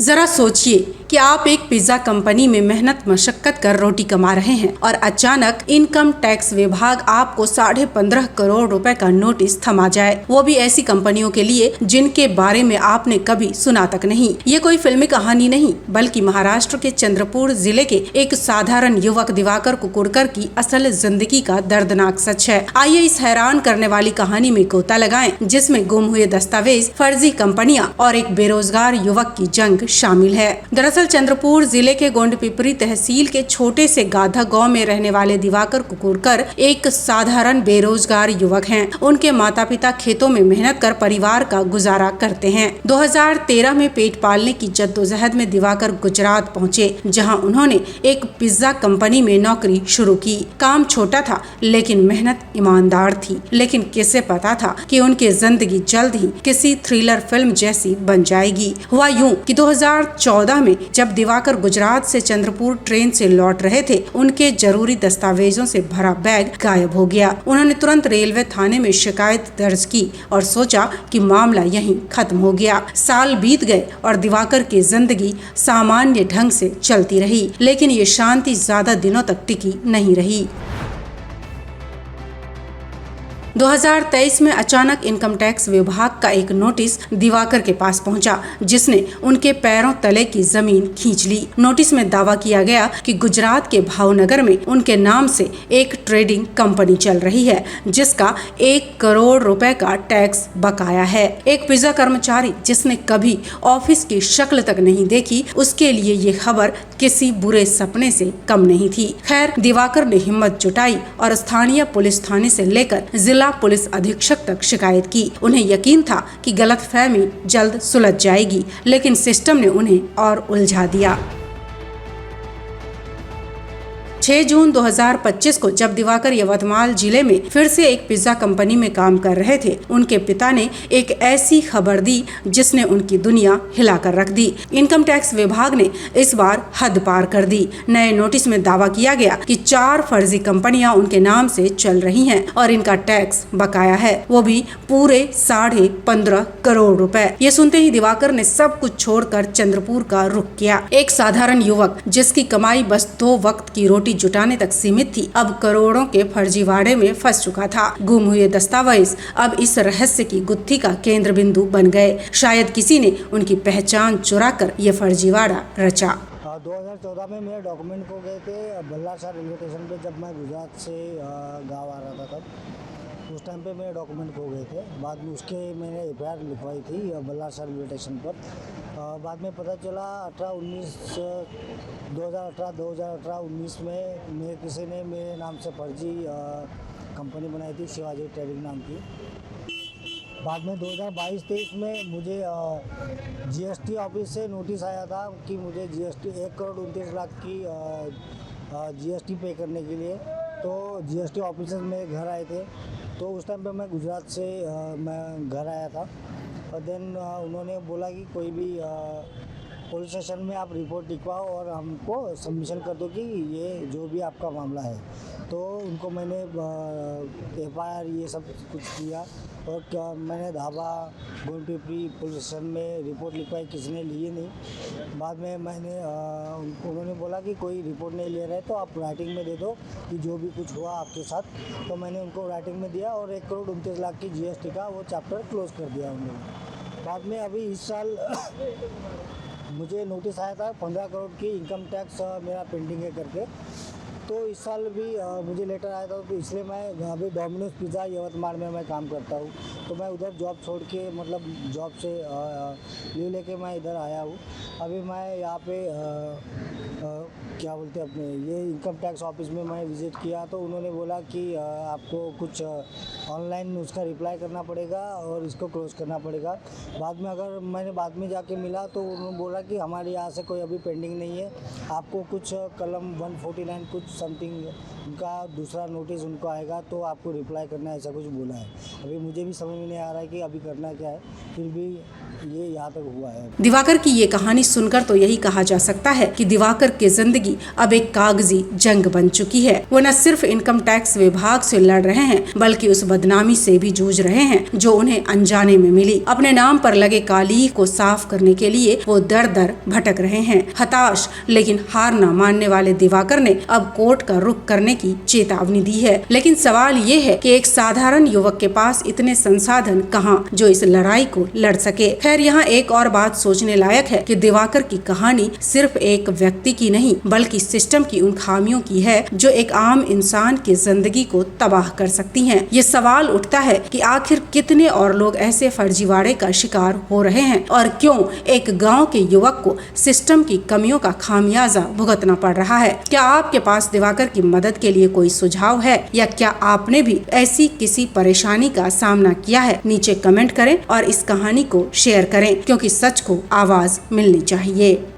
जरा सोचिए कि आप एक पिज्जा कंपनी में मेहनत मशक्कत कर रोटी कमा रहे हैं और अचानक इनकम टैक्स विभाग आपको 15.5 करोड़ रुपए का नोटिस थमा जाए, वो भी ऐसी कंपनियों के लिए जिनके बारे में आपने कभी सुना तक नहीं। ये कोई फिल्मी कहानी नहीं, बल्कि महाराष्ट्र के चंद्रपुर जिले के एक साधारण युवक दिवाकर कुकुड़कर की असल जिंदगी का दर्दनाक सच है। आइए इस हैरान करने वाली कहानी में गोता लगाएं, जिसमें गुम हुए दस्तावेज, फर्जी कंपनियां और एक बेरोजगार युवक की जंग शामिल है। दरअसल चंद्रपुर जिले के गोंडपिपरी तहसील के छोटे से गाधा गांव में रहने वाले दिवाकर कुकुड़कर एक साधारण बेरोजगार युवक हैं। उनके माता पिता खेतों में मेहनत कर परिवार का गुजारा करते हैं। 2013 में पेट पालने की जद्दोजहद में दिवाकर गुजरात पहुंचे, जहां उन्होंने एक पिज्जा कंपनी में नौकरी शुरू की। काम छोटा था लेकिन मेहनत ईमानदार थी। लेकिन किसे पता था कि उनकी जिंदगी जल्द ही किसी थ्रिलर फिल्म जैसी बन जाएगी। हुआ यूं कि 2014 में जब दिवाकर गुजरात से चंद्रपुर ट्रेन से लौट रहे थे, उनके जरूरी दस्तावेजों से भरा बैग गायब हो गया। उन्होंने तुरंत रेलवे थाने में शिकायत दर्ज की और सोचा कि मामला यहीं खत्म हो गया। साल बीत गए और दिवाकर की जिंदगी सामान्य ढंग से चलती रही, लेकिन ये शांति ज्यादा दिनों तक टिकी नहीं रही। 2023 में अचानक इनकम टैक्स विभाग का एक नोटिस दिवाकर के पास पहुंचा, जिसने उनके पैरों तले की जमीन खींच ली। नोटिस में दावा किया गया कि गुजरात के भावनगर में उनके नाम से एक ट्रेडिंग कंपनी चल रही है, जिसका 1 करोड़ रुपए का टैक्स बकाया है। एक पिज्जा कर्मचारी जिसने कभी ऑफिस की शक्ल तक नहीं देखी, उसके लिए ये खबर किसी बुरे सपने से कम नहीं थी। खैर, दिवाकर ने हिम्मत जुटाई और स्थानीय पुलिस थाने से लेकर जिला पुलिस अधीक्षक तक शिकायत की। उन्हें यकीन था कि गलतफहमी जल्द सुलझ जाएगी, लेकिन सिस्टम ने उन्हें और उलझा दिया। 6 जून 2025 को जब दिवाकर यवतमाल जिले में फिर से एक पिज्जा कंपनी में काम कर रहे थे, उनके पिता ने एक ऐसी खबर दी जिसने उनकी दुनिया हिलाकर रख दी। इनकम टैक्स विभाग ने इस बार हद पार कर दी। नए नोटिस में दावा किया गया कि 4 फर्जी कंपनियां उनके नाम से चल रही हैं और इनका टैक्स बकाया है, वो भी पूरे 15.5 करोड़ रुपए। ये सुनते ही दिवाकर ने सब कुछ छोड़कर चंद्रपुर का रुख किया। एक साधारण युवक जिसकी कमाई बस 2 वक्त की रोटी जुटाने तक सीमित थी, अब करोड़ों के फर्जीवाड़े में फंस चुका था। गुम हुए दस्तावेज अब इस रहस्य की गुत्थी का केंद्र बिंदु बन गए। शायद किसी ने उनकी पहचान चुराकर ये फर्जीवाड़ा रचा। 2014 में मेरे डॉक्यूमेंट खो गए थे बल्लाशाह रेलवे स्टेशन पे, जब मैं गुजरात से गाँव आ रहा था। तब उस टाइम पे मेरे डॉक्यूमेंट खो गए थे। बाद में उसके मैंने एफआईआर लिखवाई थी बल्लाशाह रेलवे स्टेशन पर। बाद में पता चला 2018-19 में किसी ने मेरे नाम से फर्जी कंपनी बनाई थी, शिवाजी ट्रेडिंग नाम की। बाद में 2022-23 में मुझे जीएसटी ऑफिस से नोटिस आया था कि मुझे जीएसटी 1 करोड़ 29 लाख की जीएसटी पे करने के लिए। तो जीएसटी ऑफिसर मेरे घर आए थे, तो उस टाइम पे मैं गुजरात से मैं घर आया था। और देन उन्होंने बोला कि कोई भी पुलिस स्टेशन में आप रिपोर्ट लिखवाओ और हमको सबमिशन कर दो कि ये जो भी आपका मामला है। तो उनको मैंने एफआईआर ये सब कुछ किया और मैंने धाबा गोंडपिपरी पुलिस स्टेशन में रिपोर्ट लिखवाई, किसी ने लिए नहीं। बाद में मैंने उन्होंने बोला कि कोई रिपोर्ट नहीं ले रहे तो आप राइटिंग में दे दो कि जो भी कुछ हुआ आपके साथ। तो मैंने उनको राइटिंग में दिया और 1 करोड़ 29 लाख की जीएसटी का वो चैप्टर क्लोज कर दिया उन्होंने। बाद में अभी इस साल मुझे नोटिस आया था 15 करोड़ की इनकम टैक्स मेरा पेंडिंग है करके। तो इस साल भी मुझे लेटर आया था, तो इसलिए मैं अभी डोमिनोज पिज़्ज़ा यवतमाल में मैं काम करता हूँ। तो मैं उधर जॉब छोड़ के, मतलब जॉब से लीव लेके मैं इधर आया हूँ। अभी मैं यहाँ पे क्या बोलते हैं अपने ये इनकम टैक्स ऑफिस में मैं विज़िट किया, तो उन्होंने बोला कि आपको कुछ ऑनलाइन उसका रिप्लाई करना पड़ेगा और इसको क्लोज़ करना पड़ेगा। मैंने बाद में जाके मिला तो उन्होंने बोला कि हमारे यहाँ से कोई अभी पेंडिंग नहीं है, आपको कुछ कलम 149 कुछ समथिंग उनका दूसरा नोटिस उनको आएगा तो आपको रिप्लाई करना है, ऐसा कुछ बोला है। अभी मुझे भी समझ में नहीं आ रहा है कि अभी करना क्या है, फिर भी ये यहाँ तक हुआ है। दिवाकर की ये कहानी सुनकर तो यही कहा जा सकता है कि दिवाकर की जिंदगी अब एक कागजी जंग बन चुकी है। वो न सिर्फ इनकम टैक्स विभाग से लड़ रहे हैं, बल्कि उस बदनामी से भी जूझ रहे हैं जो उन्हें अनजाने में मिली। अपने नाम पर लगे कालीह को साफ करने के लिए वो दर दर भटक रहे हैं। हताश लेकिन हार न मानने वाले दिवाकर ने अब कोर्ट का रुख करने की चेतावनी दी है। लेकिन सवाल ये है कि एक साधारण युवक के पास इतने संसाधन कहाँ जो इस लड़ाई को लड़ सके। खैर, यहाँ एक और बात सोचने लायक है कि दिवाकर की कहानी सिर्फ एक व्यक्ति की नहीं, बल्कि सिस्टम की उन खामियों की है जो एक आम इंसान की जिंदगी को तबाह कर सकती हैं। ये सवाल उठता है कि आखिर कितने और लोग ऐसे फर्जीवाड़े का शिकार हो रहे हैं और क्यों एक गांव के युवक को सिस्टम की कमियों का खामियाजा भुगतना पड़ रहा है। क्या आपके पास दिवाकर की मदद के लिए कोई सुझाव है, या क्या आपने भी ऐसी किसी परेशानी का सामना किया है? नीचे कमेंट करें और इस कहानी को शेयर करें, क्योंकि सच को आवाज मिलनी चाहिए।